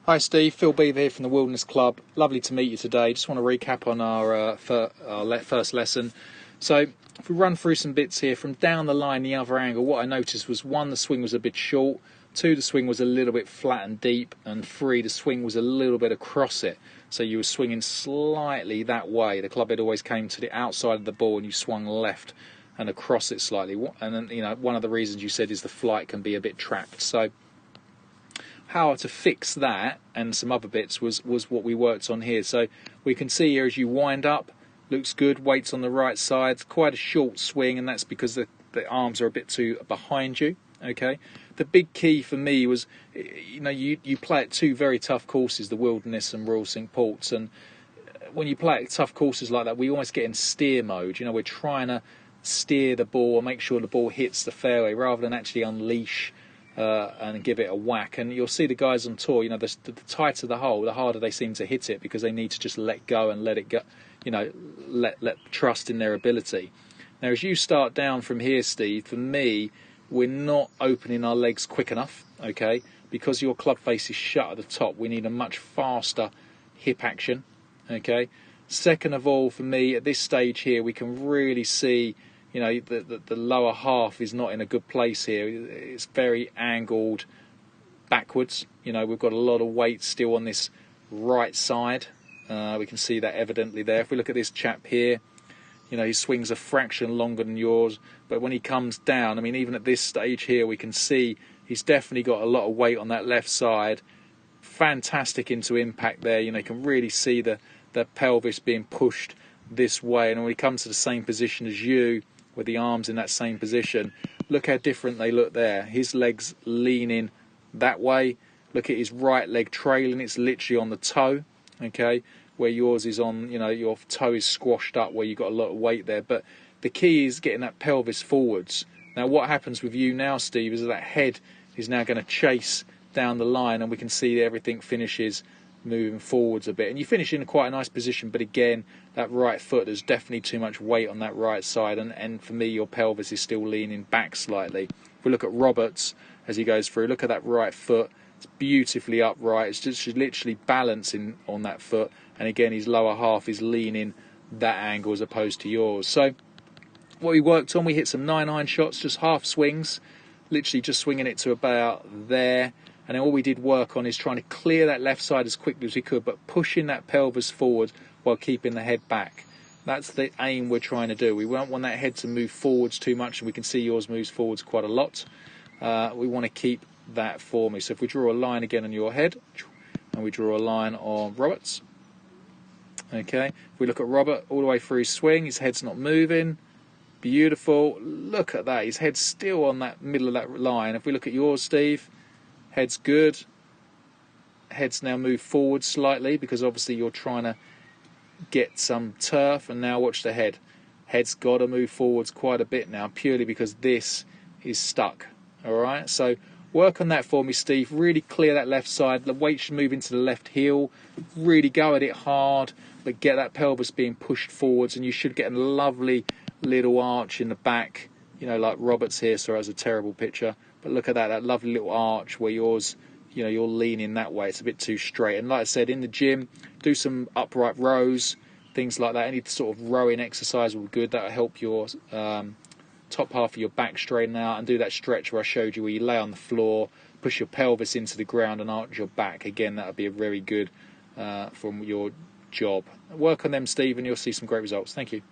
Hi Steve, Phil Beever here from the Wilderness Club. Lovely to meet you today. Just want to recap on our first lesson. So if we run through some bits here from down the line, the other angle, what I noticed was 1, the swing was a bit short, 2, the swing was a little bit flat and deep, and 3, the swing was a little bit across it. So you were swinging slightly that way. The club head always came to the outside of the ball and you swung left and across it slightly. And then, one of the reasons you said is the flight can be a bit trapped. So how to fix that and some other bits was what we worked on here. So we can see here as you wind up, looks good, weight's on the right side, quite a short swing, and that's because the arms are a bit too behind you. Okay, the big key for me was, you play at 2 very tough courses, the Wilderness and Royal St Ports, and when you play at tough courses like that, we almost get in steer mode. We're trying to steer the ball and make sure the ball hits the fairway rather than actually unleash and give it a whack. And you'll see the guys on tour, the tighter the hole, the harder they seem to hit it, because they need to just let go and let it go, let trust in their ability. Now as you start down from here, Steve, for me, we're not opening our legs quick enough, okay? Because your club face is shut at the top, we need a much faster hip action, okay? Second of all, for me, at this stage here, we can really see the lower half is not in a good place here. It's very angled backwards. We've got a lot of weight still on this right side. We can see that evidently there. If we look at this chap here, he swings a fraction longer than yours, but when he comes down, even at this stage here, we can see he's definitely got a lot of weight on that left side. Fantastic into impact there. You can really see the pelvis being pushed this way, and when he comes to the same position as you, with the arms in that same position, look how different they look there. His legs leaning that way. Look at his right leg trailing. It's literally on the toe, okay, where yours is on, your toe is squashed up where you've got a lot of weight there. But the key is getting that pelvis forwards. Now what happens with you now, Steve, is that head is now going to chase down the line, and we can see everything finishes moving forwards a bit, and you finish in quite a nice position. But again, that right foot, there's definitely too much weight on that right side, and for me, your pelvis is still leaning back slightly. If we look at Roberts as he goes through, look at that right foot, it's beautifully upright, it's just literally balancing on that foot, and again his lower half is leaning that angle as opposed to yours. So what we worked on, we hit some 9-iron shots, just half swings, literally just swinging it to about there. And then all we did work on is trying to clear that left side as quickly as we could, but pushing that pelvis forward while keeping the head back. That's the aim we're trying to do. We won't want that head to move forwards too much, and we can see yours moves forwards quite a lot. We want to keep that for me. So if we draw a line again on your head, and we draw a line on Roberts, okay. If we look at Robert all the way through his swing, his head's not moving. Beautiful. Look at that. His head's still on that middle of that line. If we look at yours, Steve, head's good. Head's now moved forward slightly because obviously you're trying to get some turf, and now watch the head. Head's got to move forwards quite a bit now, purely because this is stuck. Alright, so work on that for me, Steve. Really clear that left side. The weight should move into the left heel. Really go at it hard, but get that pelvis being pushed forwards, and you should get a lovely little arch in the back, like Roberts here. So that's a terrible picture, but look at that lovely little arch where yours, you're leaning that way. It's a bit too straight. And like I said, in the gym, do some upright rows, things like that. Any sort of rowing exercise will be good. That'll help your top half of your back straighten out, and do that stretch where I showed you, where you lay on the floor, push your pelvis into the ground and arch your back. Again, that'll be a very good from your job. Work on them, Steve, and you'll see some great results. Thank you.